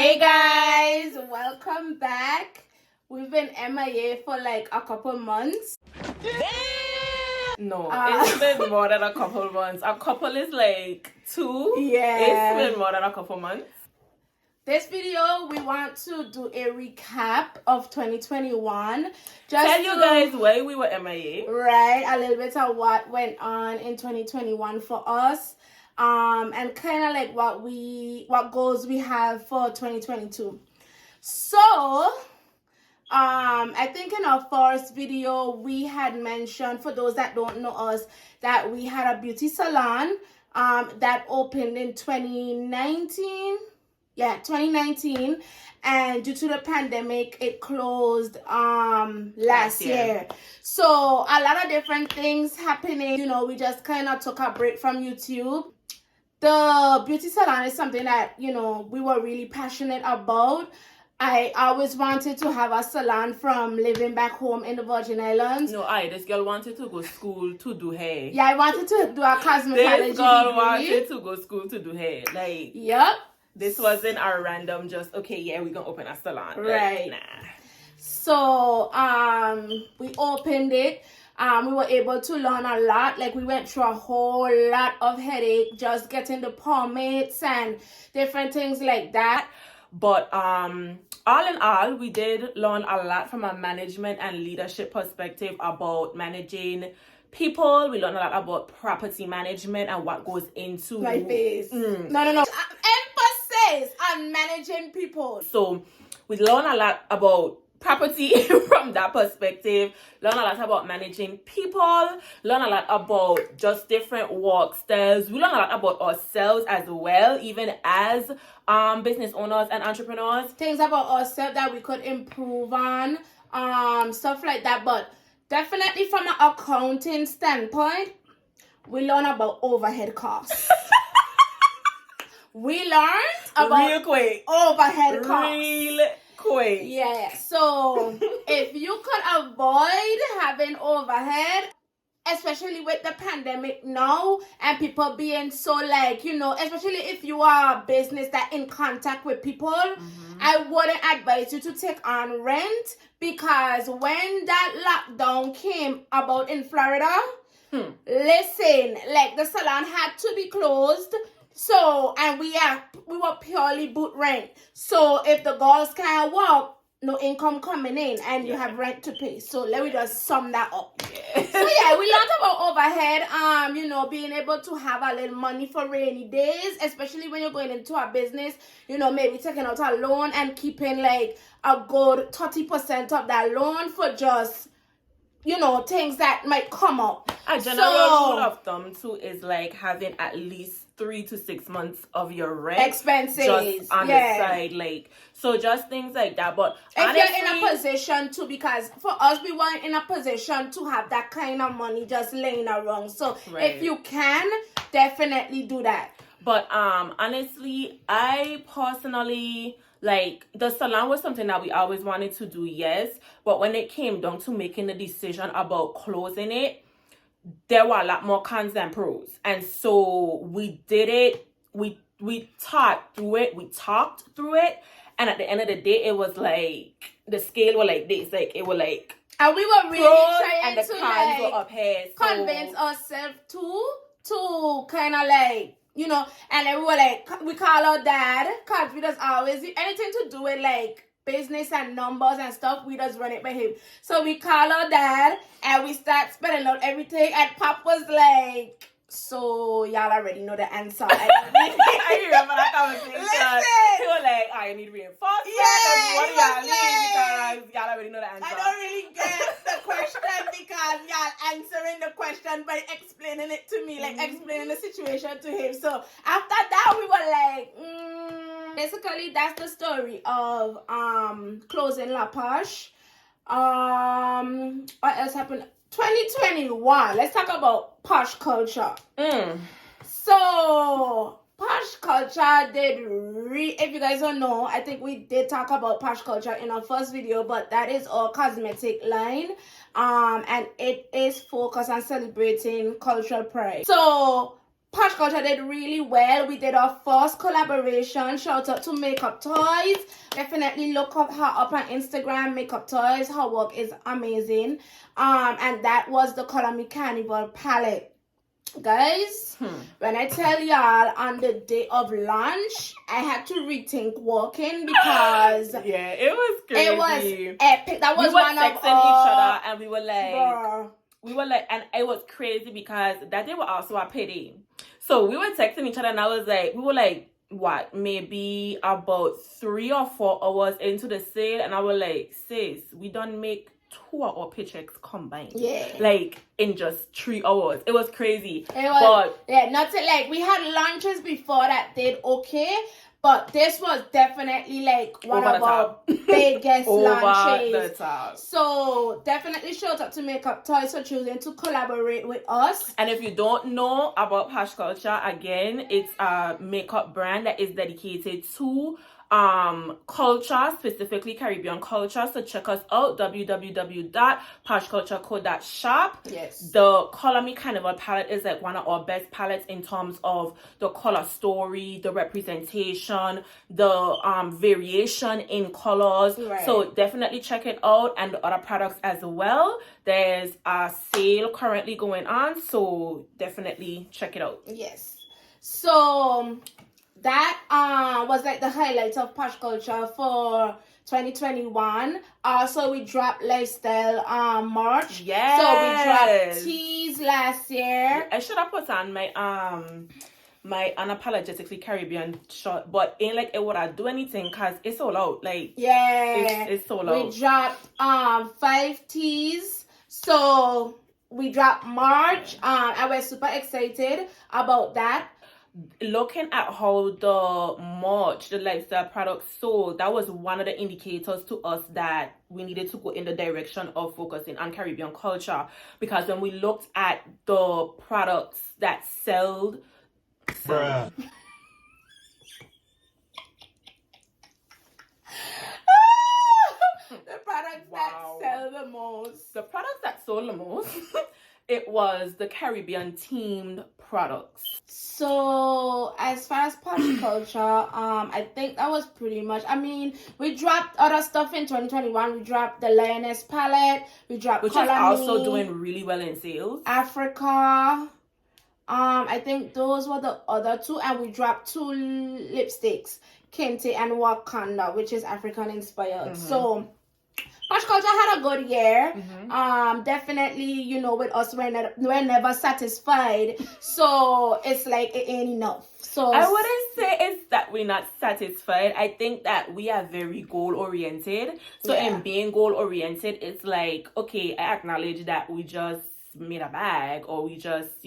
Hey guys, welcome back. We've been MIA for like a couple months. No, it's been more than a couple months. A couple is like 2. Yeah. It's been more than a couple months. This video, we want to do a recap of 2021. Just tell you guys why we were MIA. Right, a little bit of what went on in 2021 for us. And kind of like what goals we have for 2022. So, I think in our first video, we had mentioned, for those that don't know us, that we had a beauty salon that opened in 2019. Yeah, 2019. And due to the pandemic, it closed last year. So a lot of different things happening. You know, we just kind of took a break from YouTube. The beauty salon is something that, you know, we were really passionate about. I always wanted to have a salon from living back home in the Virgin Islands. No, this girl wanted to go school to do hair. Yeah, I wanted to do a cosmetology This girl degree. wanted to go school to do hair. Like, yep. This wasn't our random just, okay, yeah, we're going to open a salon. Right. Like, nah. So, we opened it. We were able to learn a lot. Like, we went through a whole lot of headache just getting the permits and different things like that. But all in all, we did learn a lot from a management and leadership perspective about managing people. We learned a lot about property management and what goes into my face. No. Emphasis on managing people. So we learned a lot about property from that perspective. Learn a lot about managing people. Learn a lot about just different work styles. We learn a lot about ourselves as well, even as business owners and entrepreneurs. Things about ourselves that we could improve on, stuff like that. But definitely from an accounting standpoint, we learn about overhead costs. We learned about real quick overhead costs. Real quick. Yeah. So if you could avoid having overhead, especially with the pandemic now and people being so like, you know, especially if you are a business that in contact with people, I wouldn't advise you to take on rent, because when that lockdown came about in Florida, listen, like the salon had to be closed. So, and we were purely boot rent. So if the girls can't work, no income coming in, and you have rent to pay. So let me just sum that up. Yeah. So yeah, we learned about overhead. You know, being able to have a little money for rainy days, especially when you're going into a business. You know, maybe taking out a loan and keeping like a good 30% of that loan for just, you know, things that might come up. A general rule of thumb too is like having at least 3 to 6 months of your rent expenses just on the side, like, so just things like that. But if honestly, you're in a position to, because for us, we weren't in a position to have that kind of money just laying around. So if you can, definitely do that. But honestly, I personally, like, the salon was something that we always wanted to do, yes. But when it came down to making the decision about closing it, there were a lot more cons than pros. And so we did it. We talked through it. And at the end of the day, it was like, the scale was like this. Like, it was like, and we were really trying and the to cons were up here. So convince ourselves to kind of like, you know, and then we were like, we call our dad, because we just always, anything to do with like business and numbers and stuff, we just run it by him. So we call our dad and we start spelling out everything, and Pop was like, so y'all already know the answer. I remember that conversation. Listen. He was like, I need reinforcement. Yeah, what do y'all need? Because y'all already know the answer. I don't really get the question, because y'all answering the question by explaining it to me, like explaining the situation to him. So after that, we were like, basically that's the story of closing La Poche. What else happened? 2021. Let's talk about posh culture. So posh culture did if you guys don't know, I think we did talk about posh culture in our first video, but that is our cosmetic line. And it is focused on celebrating cultural pride. So Posh Culture did really well. We did our first collaboration. Shout out to Makeup Toys. Definitely look up her up on Instagram, Makeup Toys. Her work is amazing. And that was the Color Me Carnival palette. Guys, when I tell y'all on the day of launch, I had to rethink walking because yeah, it was crazy. It was epic. That was we were one of texting each other, and we were like, and it was crazy because that day was also a payday. So we were texting each other, and we were like, what, maybe about 3 or 4 hours into the sale, and I was like, sis, we done make 2 of our paychecks combined. Yeah. Like, in just 3 hours. It was crazy. It was, not to, like, we had launches before that did okay, but this was definitely, like, one of our biggest launches. Over the top. So, definitely shout out to Makeup Toys for choosing to collaborate with us. And if you don't know about Posh Culture, again, it's a makeup brand that is dedicated to culture, specifically Caribbean culture. So check us out, www.poshcultureco.shop. Yes. The Color Me Carnival palette is like one of our best palettes in terms of the color story, the representation, the variation in colors. Right. So definitely check it out, and the other products as well. There's a sale currently going on, so definitely check it out. Yes. So that was like the highlights of Posh Culture for 2021. Also, we dropped lifestyle merch. Yes. So we dropped tees last year. I should have put on my my unapologetically Caribbean shirt, but ain't like it would I do anything because it's sold out. Like, yeah, it's sold out. We dropped 5 tees. So we dropped merch. I was super excited about that. Looking at how the merch, the lifestyle products sold, that was one of the indicators to us that we needed to go in the direction of focusing on Caribbean culture. Because when we looked at the products that sold, the products that sell the most. The products that sold the most, it was the Caribbean themed products. So as far as Posh Culture, I think that was pretty much. I mean, we dropped other stuff in 2021. We dropped the Lioness palette. We dropped which Color is also Me, doing really well in sales. Africa. I think those were the other 2, and we dropped 2 lipsticks, Kente and Wakanda, which is African inspired. So Posh Culture had a good year. Definitely, with us, we're never satisfied. So it's like it ain't enough. So I wouldn't say it's that we're not satisfied. I think that we are very goal oriented. So in being goal oriented, it's like, okay, I acknowledge that we just made a bag, or we just,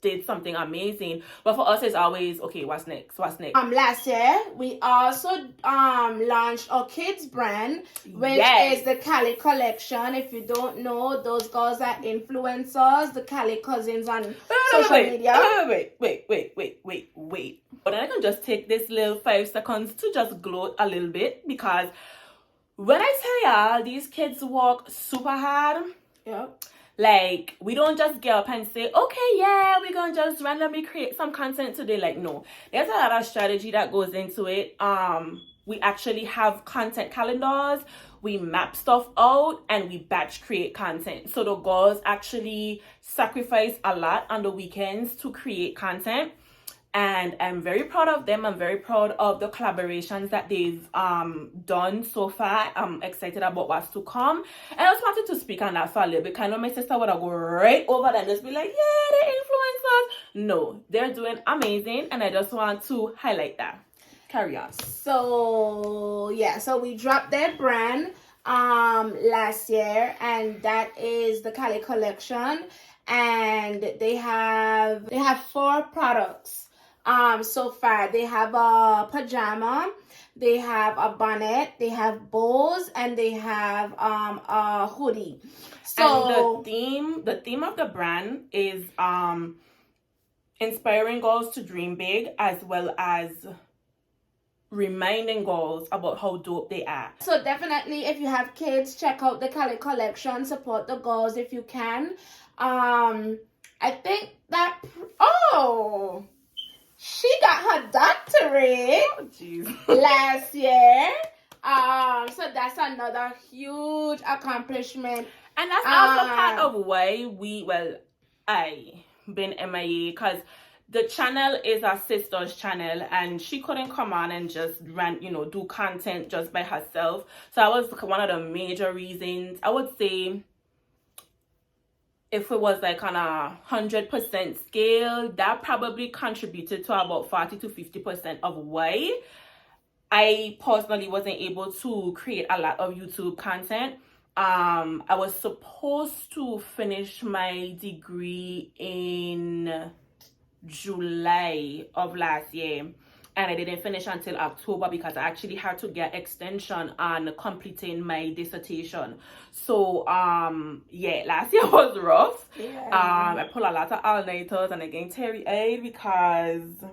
did something amazing, but for us it's always, okay, what's next? Last year we also launched our kids brand, which is the Cali collection. If you don't know, those girls are influencers, the Cali cousins on social media. Wait, but then I can just take this little 5 seconds to just gloat a little bit, because when I tell y'all, these kids work super hard. Like, we don't just get up and say, okay, yeah, we're going to just randomly create some content today. Like, no. There's a lot of strategy that goes into it. We actually have content calendars. We map stuff out, and we batch create content. So the girls actually sacrifice a lot on the weekends to create content. And I'm very proud of them. I'm very proud of the collaborations that they've done so far. I'm excited about what's to come. And I just wanted to speak on that for a little bit. Kind of my sister would have go right over there and just be like, yeah, they're influencers. No, they're doing amazing. And I just want to highlight that. Carry on. So we dropped their brand last year, and that is the Cali collection. And they have 4 products. So far, they have a pajama, they have a bonnet, they have bows, and they have a hoodie. So and the theme of the brand is inspiring girls to dream big, as well as reminding girls about how dope they are. So definitely, if you have kids, check out the Cali collection. Support the girls if you can. I think that, she got her doctorate Oh, jeez. last year. So that's another huge accomplishment. And that's also part of why I been MIA, because the channel is a sister's channel and she couldn't come on and just do content just by herself. So that was one of the major reasons. I would say if it was like on 100% scale, that probably contributed to about 40 to 50% of why I personally wasn't able to create a lot of YouTube content. I was supposed to finish my degree in July of last year, and I didn't finish until October because I actually had to get extension on completing my dissertation. So last year was rough. I pulled a lot of all-nighters and I gained teary-eyed because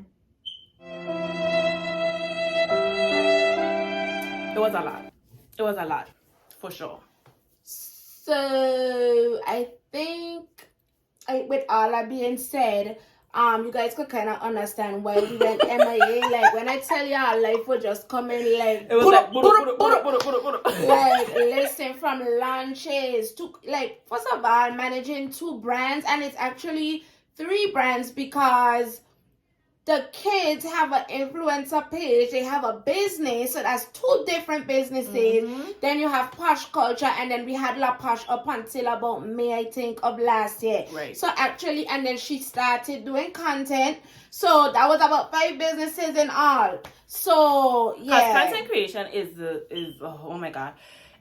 it was a lot for sure. So I think, with all that being said, you guys could kind of understand why we went MIA. Like, when I tell you our life was just coming, like, it was like, listen, from launches to, like, first of all, managing 2 brands, and it's actually 3 brands because the kids have an influencer page, they have a business, so that's 2 different businesses. Then you have Posh Culture, and then we had La Posh up until about May, I think, of last year. Right. So actually, and then she started doing content. So that was about 5 businesses in all. So yeah, content creation is oh my god,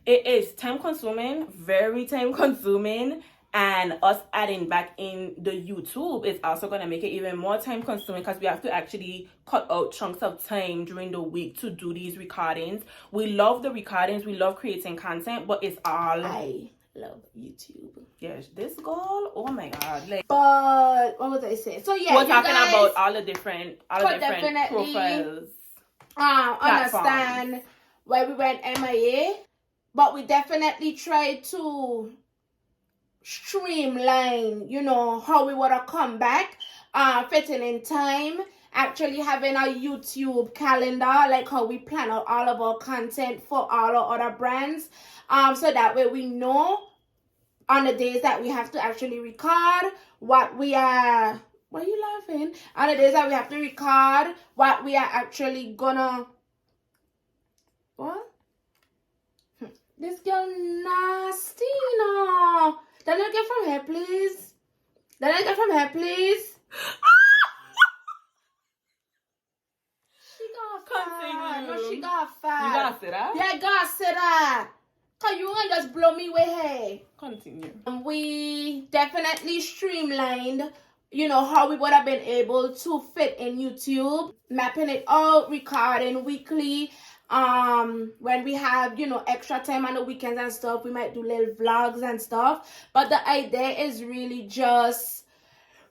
it is time consuming, very time consuming. And us adding back in the YouTube is also going to make it even more time consuming because we have to actually cut out chunks of time during the week to do these recordings. We love the recordings. We love creating content, but it's all... I love YouTube. Yes, this girl, oh my god. Like, but what was I saying? So yeah, we're talking about all the different profiles. Understand why we went MIA, but we definitely tried to streamline, how we would have come back, fitting in time, actually having a YouTube calendar, like how we plan out all of our content for all our other brands, so that way we know on the days that we have to actually record what we are... Why are you laughing? On the days that we have to record what we are actually gonna... What? This girl nasty, no. Then I get from here, please. She got fat. No, she got fat. You gotta sit up? Yeah, I gotta sit up. Cause you gonna just blow me with hair. Continue. We definitely streamlined, how we would have been able to fit in YouTube, mapping it out, recording weekly. When we have, extra time on the weekends and stuff, we might do little vlogs and stuff. But the idea is really just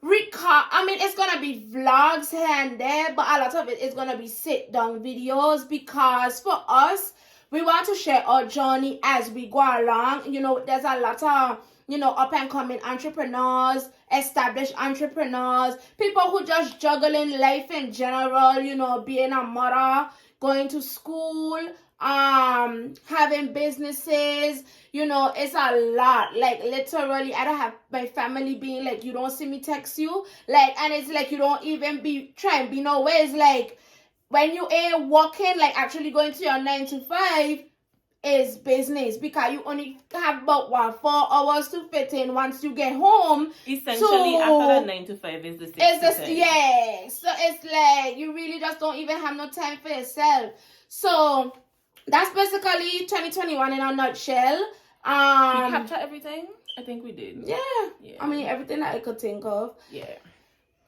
record. I mean, it's gonna be vlogs here and there, but a lot of it is gonna be sit-down videos because for us, we want to share our journey as we go along. There's a lot of, up-and-coming entrepreneurs, established entrepreneurs, people who just juggling life in general, being a mother, going to school, having businesses, it's a lot. Like, literally, I don't have my family being like, you don't see me text you. Like, and it's like, you don't even be trying, be no ways. Like, when you ain't working, like, actually going to your 9 to 5 is business because you only have about 4 hours to fit in once you get home. Essentially, after that 9 to 5 is the 6 to 10. Yeah. So it's like you really just don't even have no time for yourself. So that's basically 2021 in a nutshell. We capture everything? I think we did. Yeah. I mean, everything that I could think of. Yeah.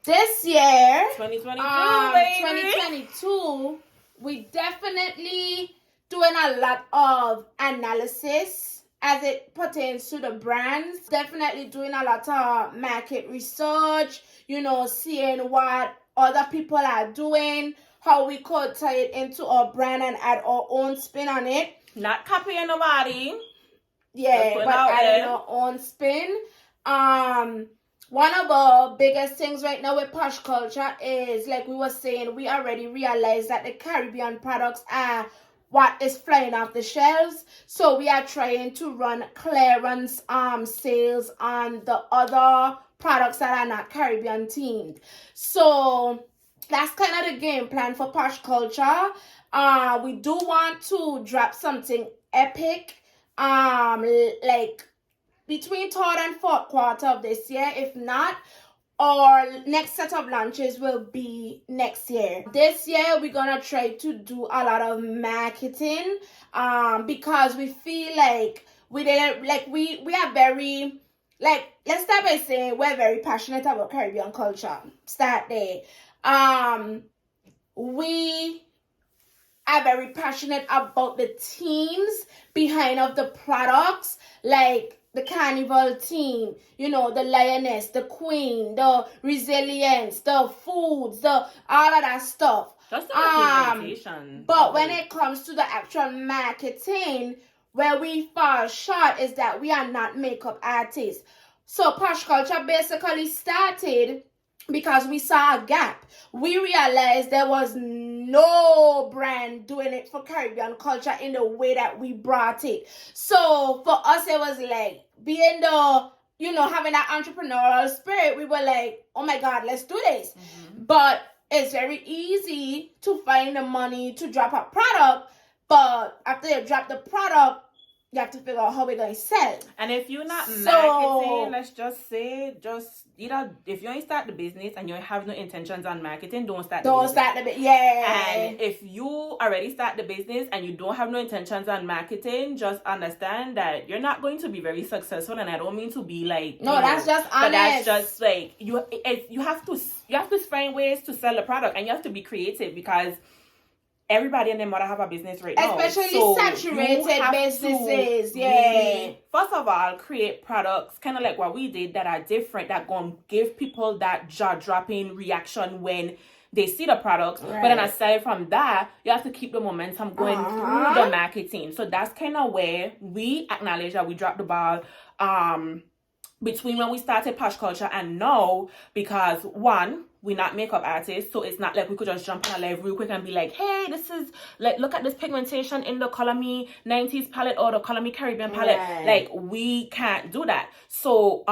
This year, 2022, we definitely doing a lot of analysis as it pertains to the brands. Definitely doing a lot of market research, seeing what other people are doing, how we could tie it into our brand and add our own spin on it. Not copying nobody. Yeah, but adding our own spin. one of the biggest things right now with posh culture is, like we were saying, we already realized that the Caribbean products are what is flying off the shelves. So we are trying to run clearance sales on the other products that are not Caribbean themed. So that's kind of the game plan for posh culture. We do want to drop something epic, like between third and fourth quarter of this year. If not, our next set of launches will be next year. This year we're gonna try to do a lot of marketing, because we feel like we didn't, like we are very, like, let's start by saying we're very passionate about Caribbean culture. Start there. We are very passionate about the teams behind of the products, like the carnival team, you know, the lioness, the queen, the resilience, the foods, the all of that stuff. Just the representation. But when it comes to the actual marketing, where we fall short is that we are not makeup artists. So posh culture basically started because we saw a gap. We realized there was no brand doing it for Caribbean culture in the way that we brought it. So for us, it was like being the, you know, having that entrepreneurial spirit. We were like, oh my God, let's do this. Mm-hmm. But it's very easy to find the money to drop a product. But after you drop the product, you have to figure out how we're going to sell. And if you're not marketing, let's just say, either if you ain't start the business and you have no intentions on marketing, don't start the business. Yeah. And if you already start the business and you don't have no intentions on marketing, just understand that you're not going to be very successful. And I don't mean to be like, no, that's just honest. But that's just like, you have to find ways to sell the product, and you have to be creative, because everybody and their mother have a business right now. Especially so saturated businesses. Really, first of all, create products kind of like what we did that are different, that gonna give people that jaw-dropping reaction when they see the products. Right. But then aside from that, you have to keep the momentum going through the marketing. So that's kind of where we acknowledge that we dropped the ball between when we started posh culture and now, because one, we're not makeup artists, so it's not like we could just jump on a live real quick and be like, hey, this is like, look at this pigmentation in the Color Me 90s palette or the Color Me Caribbean palette. Right. Like, we can't do that. So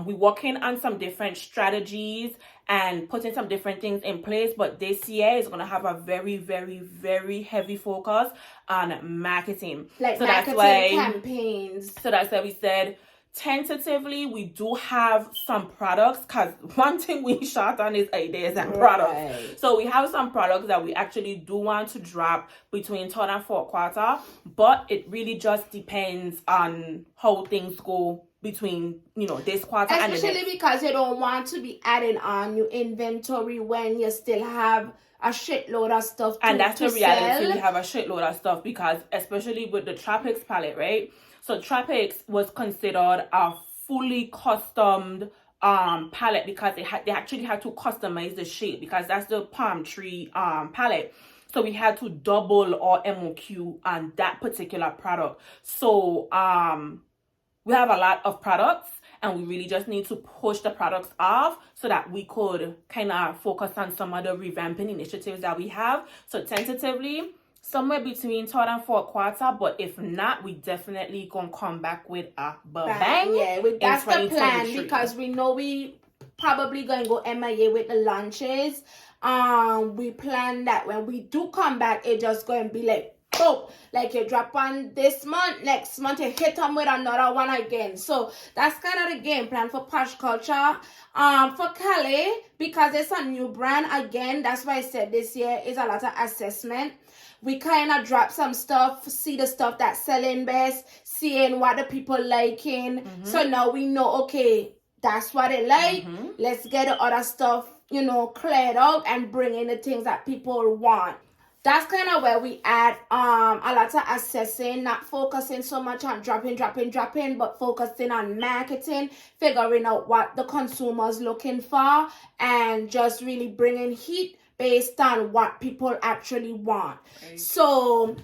we're working on some different strategies and putting some different things in place, but this year is going to have a very, very, very heavy focus on marketing. Like, so marketing, that's why campaigns. So that's why we said, tentatively, we do have some products, because one thing we shot on is ideas and products. Right. So we have some products that we actually do want to drop between third and fourth quarter, but it really just depends on how things go between, you know, this quarter and the next. Especially because you don't want to be adding on your inventory when you still have a shitload of stuff to And that's the reality. Sell. We have a shitload of stuff, because especially with the Tropics palette, right? So Tropics was considered a fully customed palette, because they actually had to customize the shape, because that's the palm tree palette. So we had to double our MOQ on that particular product. So we have a lot of products, and we really just need to push the products off so that we could kind of focus on some other revamping initiatives that we have. So tentatively, somewhere between third and fourth quarter, but if not, we definitely gonna come back with a bang. Yeah, that's the plan, because we know we probably gonna go MIA with the launches. We plan that when we do come back, it just gonna be like, boom, like you drop one this month, next month you hit them with another one again. So that's kind of the game plan for posh culture. For Cali, because it's a new brand, again, that's why I said this year is a lot of assessment. We kind of drop some stuff, see the stuff that's selling best, seeing what the people liking. Mm-hmm. So now we know, okay, that's what they like. Mm-hmm. Let's get the other stuff, you know, cleared out and bring in the things that people want. That's kind of where we add a lot of assessing, not focusing so much on dropping, but focusing on marketing, figuring out what the consumer's looking for, and just really bringing heat based on what people actually want. Okay. So,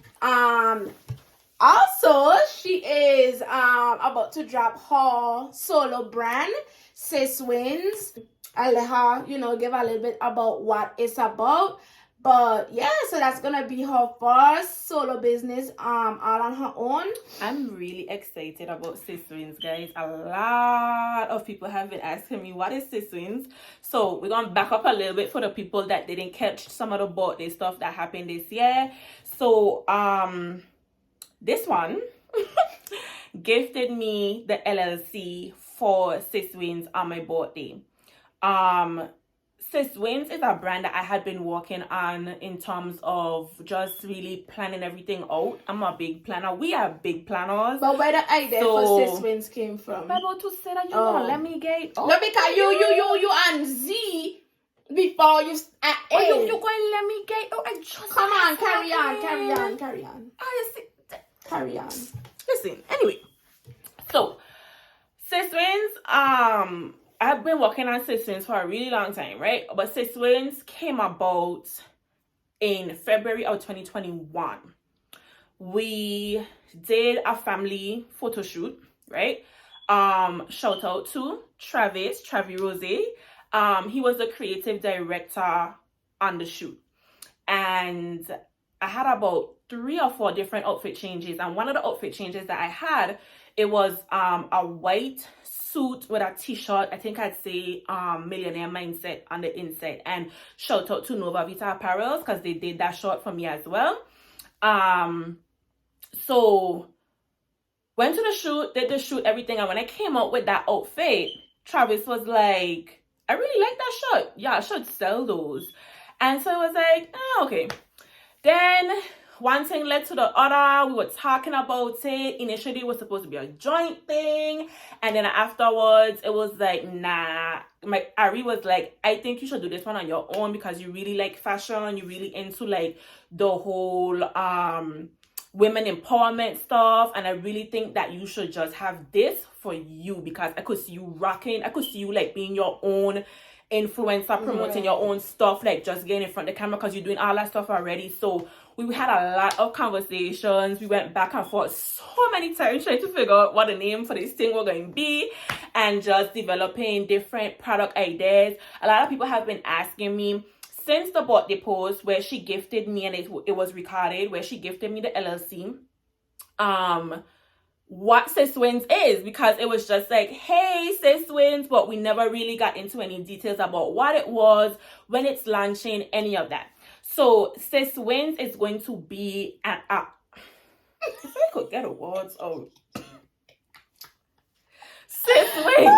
also, she is about to drop her solo brand. Sis Wins. I'll let her, give a little bit about what it's about. But yeah, so that's gonna be her first solo business, all on her own. I'm really excited about Sis Wins, guys. A lot of people have been asking me what is Sis Wins. So we're gonna back up a little bit for the people that didn't catch some of the birthday stuff that happened this year. So this one gifted me the LLC for Sis Wins on my birthday. Sis Wins is a brand that I had been working on in terms of just really planning everything out. I'm a big planner. We are big planners. But where the idea for Sis Wins came from? I'm about to say that you don't let me get. No, because you and Z before you. You going to let me get? Oh, I just come on, carry on. Oh, you see, carry on. Listen, anyway. So, Sis Wins, I've been working on Sis Wins for a really long time, right? But Sis Wins came about in February of 2021. We did a family photo shoot, right? Shout out to Travi Rose. He was the creative director on the shoot. And I had about 3 or 4 different outfit changes. And one of the outfit changes that I had, it was a white suit with a t-shirt. I think I'd say Millionaire Mindset on the inside. And shout out to Nova Vita Apparels because they did that short for me as well. So went to the shoot, did the shoot, everything. And when I came out with that outfit, Travis was like, I really like that shirt. Yeah, I should sell those. And so I was like, oh, okay. Then one thing led to the other. We were talking about it. Initially, it was supposed to be a joint thing. And then afterwards, it was like, nah. Ari was like, I think you should do this one on your own because you really like fashion. You're really into like the whole women empowerment stuff. And I really think that you should just have this for you because I could see you rocking. I could see you like being your own influencer, promoting your own stuff, like just getting in front of the camera because you're doing all that stuff already. So we had a lot of conversations. We went back and forth so many times trying to figure out what the name for this thing was going to be and just developing different product ideas. A lot of people have been asking me since the birthday post where she gifted me, and it was recorded, where she gifted me the LLC, what Sis Wins is, because it was just like, hey, Sis Wins, but we never really got into any details about what it was, when it's launching, any of that. So Sis Wins is going to be an app. If I could get awards out. Sis Wins.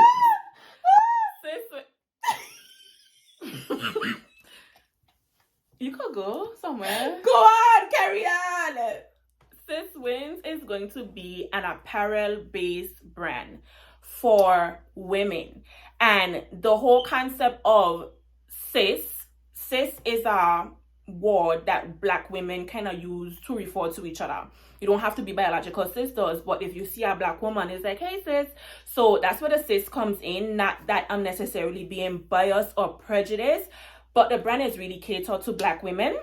You could go somewhere. Go on, carry on. Sis Wins is going to be an apparel-based brand for women. And the whole concept of sis is a word that Black women kind of use to refer to each other. You don't have to be biological sisters, but if you see a Black woman, it's like, hey, sis. So that's where the sis comes in, not that I'm necessarily being biased or prejudiced, but the brand is really catered to Black women.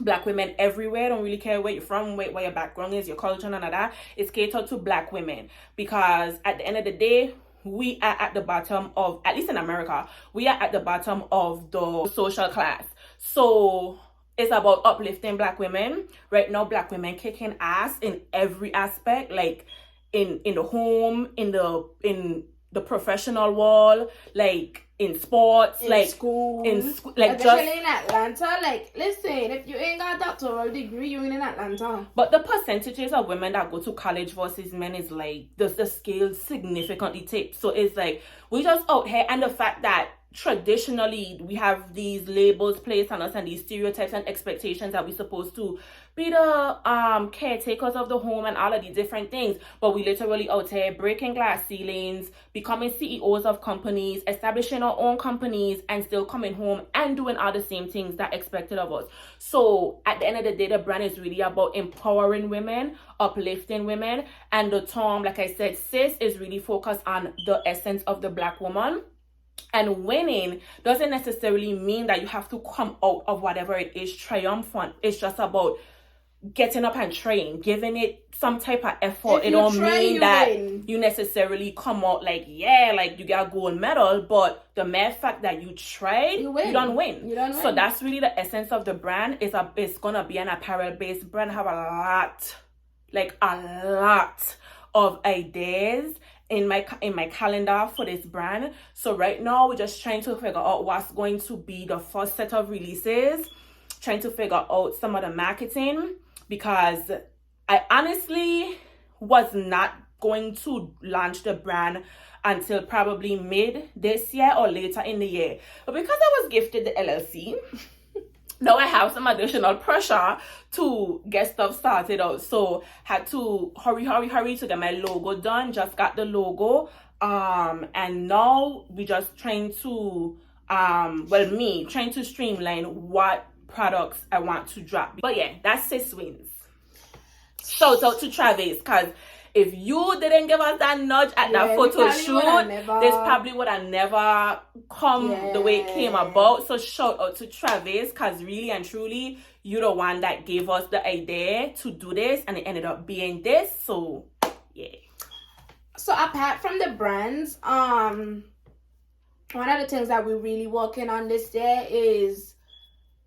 Black women everywhere. Don't really care where you're from, where your background is, your culture, none of that. It's catered to Black women because at the end of the day, we are at the bottom of, at least in America, we are at the bottom of the social class. So it's about uplifting Black women. Right now, Black women kicking ass in every aspect, like in the home, in the professional world, like in sports, like school, like especially just in Atlanta. Like, listen, if you ain't got a doctoral degree, you ain't in Atlanta. But the percentages of women that go to college versus men is like the scale significantly tips. So it's like we just out here, and the fact that traditionally we have these labels placed on us and these stereotypes and expectations that we're supposed to be the caretakers of the home and all of these different things, but we literally out here breaking glass ceilings, becoming CEOs of companies, establishing our own companies, and still coming home and doing all the same things that expected of us. So at the end of the day, the brand is really about empowering women, uplifting women, and the term, like I said, sis, is really focused on the essence of the Black woman. And winning doesn't necessarily mean that you have to come out of whatever it is triumphant. It's just about getting up and trying, giving it some type of effort. If It you don't try, mean you that win. you necessarily come out like, yeah, like you got a gold medal, but the mere fact that you tried, You win. you don't win. You don't So win. that's really the essence of the brand. It's gonna be an apparel based brand. Have a lot of ideas in my calendar for this brand. So right now we're just trying to figure out what's going to be the first set of releases, trying to figure out some of the marketing, because I honestly was not going to launch the brand until probably mid this year or later in the year. But because I was gifted the LLC, now I have some additional pressure to get stuff started out. So had to hurry to get my logo done. Just got the logo. And now we just trying to trying to streamline what products I want to drop. But yeah, that's Sis Wins. Shout out to Travis, because if you didn't give us that nudge at that photo shoot, this probably would have never come the way it came about. So shout out to Travis, because really and truly, you're the one that gave us the idea to do this, and it ended up being this. So yeah. So apart from the brands, one of the things that we're really working on this year is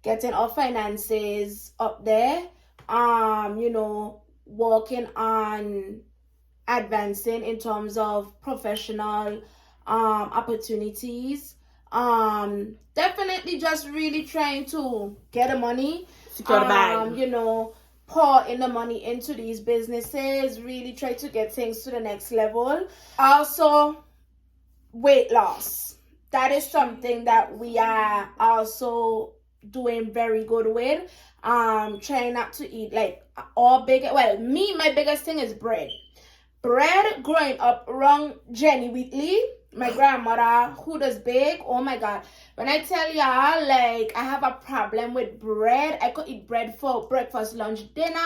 getting our finances up there. Working on advancing in terms of professional opportunities. Definitely just really trying to get the money. Secure the bag. Pour in the money into these businesses, really try to get things to the next level. Also, weight loss. That is something that we are also doing very good with. Trying not to eat my biggest thing is bread. Growing up around Jenny Wheatley, my grandmother, who does bake, oh my God. When I tell y'all, I have a problem with bread. I could eat bread for breakfast, lunch, dinner.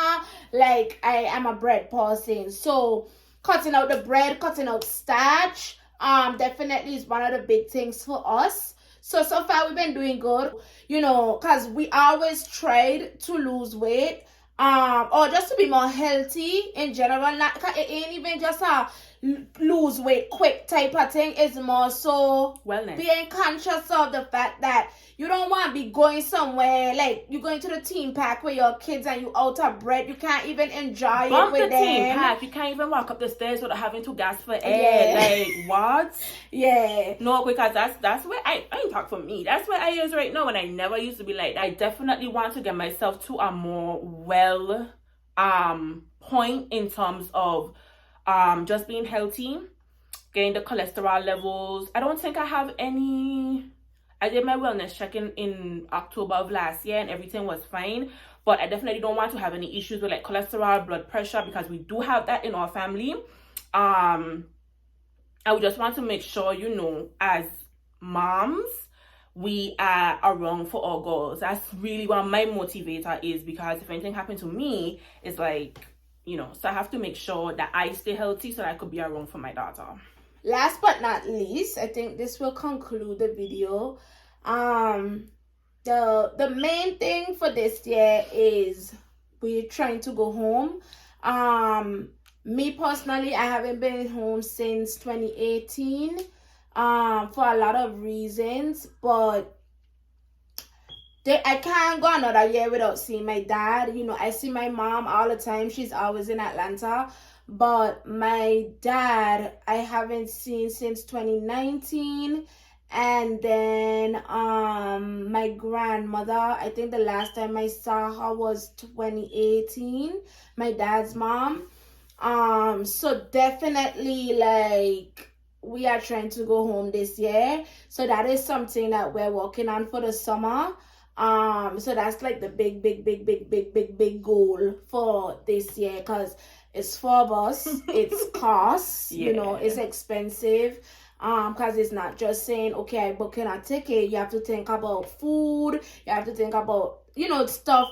I am a bread person. So cutting out the bread, cutting out starch, definitely is one of the big things for us. So far we've been doing good, because we always tried to lose weight, or just to be more healthy in general. It ain't even just a lose weight quick type of thing. It's more so wellness, being conscious of the fact that you don't want to be going somewhere you're going to the theme park with your kids and you out of bread. You can't even enjoy it with them. Theme park. You can't even walk up the stairs without having to gasp for air. What? Yeah. No, because that's where I ain't talk for me. That's where I is right now, and I never used to be like that. I definitely want to get myself to a more point in terms of just being healthy, getting the cholesterol levels. I don't think I have any. I did my wellness check in October of last year, and everything was fine. But I definitely don't want to have any issues with cholesterol, blood pressure, because we do have that in our family. I would just want to make sure, as moms, we are around for our goals. That's really what my motivator is, because if anything happened to me, it's so I have to make sure that I stay healthy so that I could be around for my daughter. Last but not least, I think this will conclude the video. The main thing for this year is we're trying to go home. Me personally, I haven't been home since 2018 for a lot of reasons, but I can't go another year without seeing my dad. I see my mom all the time. She's always in Atlanta. But my dad, I haven't seen since 2019. And then my grandmother, I think the last time I saw her was 2018. My dad's mom. So definitely we are trying to go home this year. So that is something that we're working on for the summer. So that's the big goal for this year, because it's 4 of us. It's costs, it's expensive. Because it's not just saying, okay, I booking a ticket. You have to think about food. You have to think about, stuff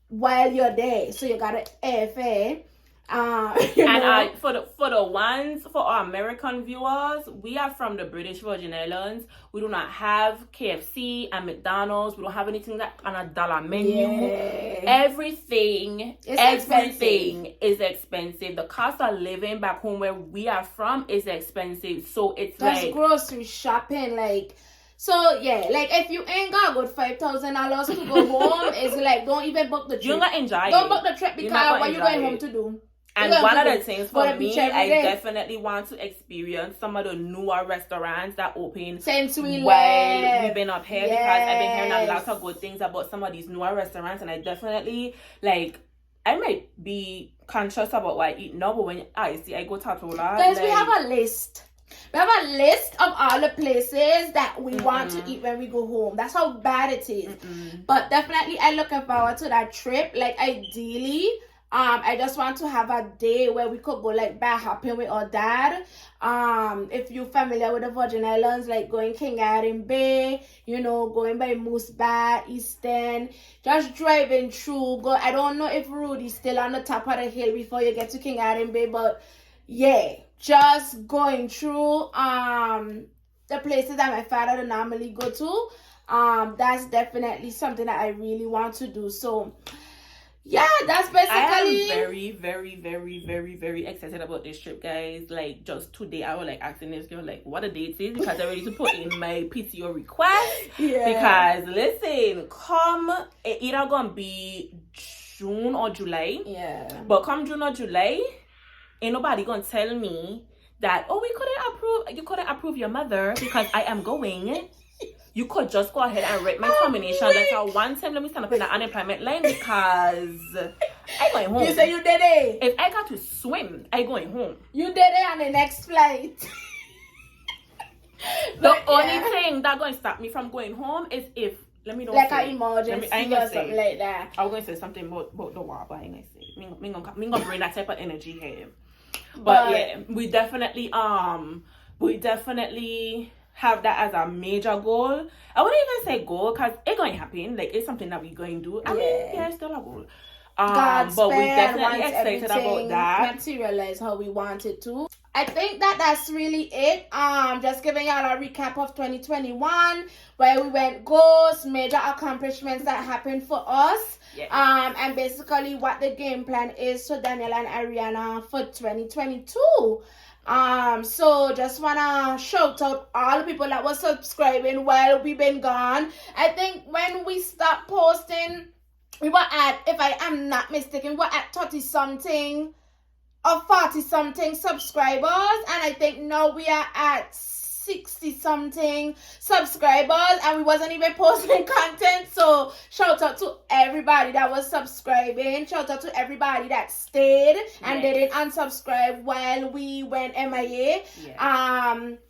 while you're there. So you got to airfare. And for our American viewers, we are from the British Virgin Islands. We do not have KFC and McDonald's. We don't have anything that on a dollar menu. Yeah. Everything is expensive. The cost of living back home where we are from is expensive. So it's that's like grocery shopping, like. So yeah, like if you ain't got a good $5,000 to go home, it's like don't even book the trip. You're gonna enjoy Don't book the trip because what you going home to do? And one of the things for me, I definitely want to experience some of the newer restaurants that open since we've been up here, because I've been hearing a lot of good things about some of these newer restaurants, and I definitely like. I might be conscious about what I eat now, but when I go to Tola, guys, we have a list. We have a list of all the places that we want to eat when we go home. That's how bad it is. But definitely, I'm looking forward to that trip. Like ideally. I just want to have a day where we could go like bar hopping with our dad. If you're familiar with the Virgin Islands, like going King Adam Bay, you know, going by Moose Bat, Eastern, just driving through. I don't know if Rudy's still on the top of the hill before you get to King Adam Bay, but yeah, just going through the places that my father would normally go to. That's definitely something that I really want to do. So yeah, that's basically. I am very, very, very, very, very excited about this trip, guys. Like, just today, I was like asking this girl, like, what a date is, because I'm ready to put in my PTO request. Yeah. Because listen, it either gonna be June or July. Yeah. But come June or July, ain't nobody gonna tell me that you couldn't approve your mother because I am going. You could just go ahead and write my termination letter one time. Let me stand up in the unemployment line because I'm going home. You say you did it. If I got to swim, I'm going home. You did it on the next flight. The only thing that's going to stop me from going home is if, let me know. Like an emergency or something like that. I was going to say something about the war, but I ain't going to say. I'm going to bring that type of energy here. But yeah, we definitely have that as a major goal. I wouldn't even say goal because it's going to happen. Like, it's something that we're going to do. I mean, yeah, it's still a goal. But we're definitely excited about that. Materialize how we want it to. I think that's really it. Just giving y'all a recap of 2021, where we went goals, major accomplishments that happened for us. Yeah. And basically what the game plan is for Daniel and Ariana for 2022. So just wanna shout out all the people that were subscribing while we've been gone. I think when we stopped posting, we were at, if I am not mistaken, we were at 30 something or 40 something subscribers, and I think now we are at 60 something subscribers, and we wasn't even posting content. So shout out to everybody that was subscribing. Shout out to everybody that stayed and didn't unsubscribe while we went MIA.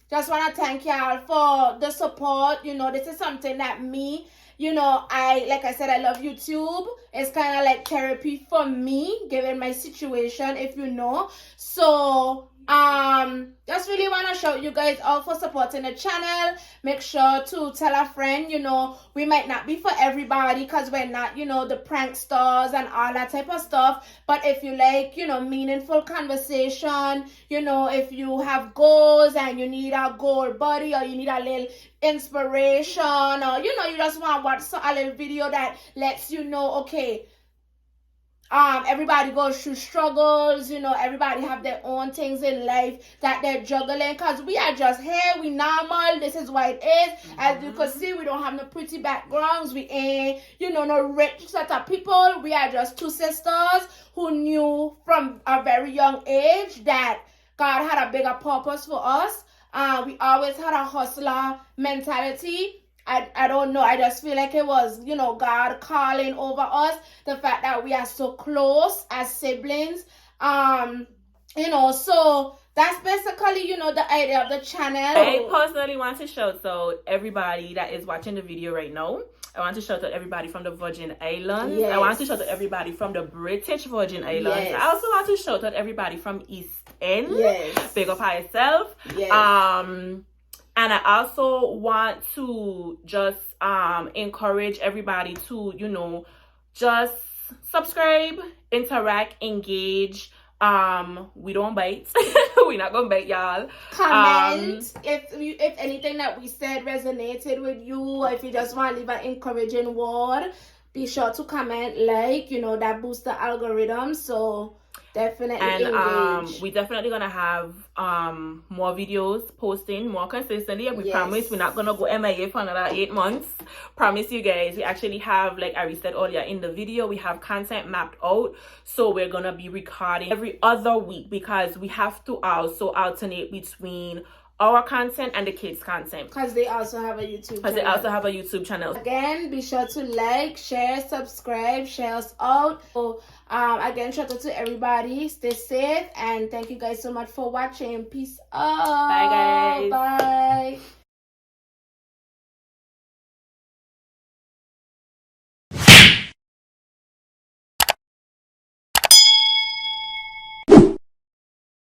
Just want to thank y'all for the support. You know, this is something that me, you know, like I said, I love YouTube. It's kind of like therapy for me, given my situation, if you know. So just really want to shout you guys out for supporting the channel. Make sure to tell a friend. You know, we might not be for everybody because we're not, you know, the prank stars and all that type of stuff. But if you like, you know, meaningful conversation, you know, if you have goals and you need a goal buddy, or you need a little inspiration, or, you know, you just want to watch a little video that lets you know, okay, everybody goes through struggles, you know, everybody have their own things in life that they're juggling, because we are just here, we normal, this is what it is. As you can see, we don't have no pretty backgrounds, we ain't, you know, no rich set of people. We are just two sisters who knew from a very young age that God had a bigger purpose for us. We always had a hustler mentality. I don't know. I just feel like it was, you know, God calling over us. The fact that we are so close as siblings. You know, so that's basically, you know, the idea of the channel. I personally want to shout out everybody that is watching the video right now. I want to shout out everybody from the Virgin Islands. Yes. I want to shout out everybody from the British Virgin Islands. Yes. I also want to shout out everybody from East End. Yes. Big up yourself. Yes. And I also want to just encourage everybody to, you know, just subscribe, interact, engage. We don't bite. We're not gonna bite y'all. Comment if anything that we said resonated with you, or if you just want to leave an encouraging word, be sure to comment, like, that boosts the algorithm. So definitely engage. We definitely gonna have more videos posting more consistently. We promise we're not gonna go MIA for another 8 months. Promise you guys. We actually have, like Ari said earlier in the video, we have content mapped out, so we're gonna be recording every other week, because we have to also alternate between our content and the kids' content, because they also have a YouTube channel. Again, be sure to like, share, subscribe, share us out. So again, shout out to everybody. Stay safe, and thank you guys so much for watching. Peace out. Bye guys. Bye.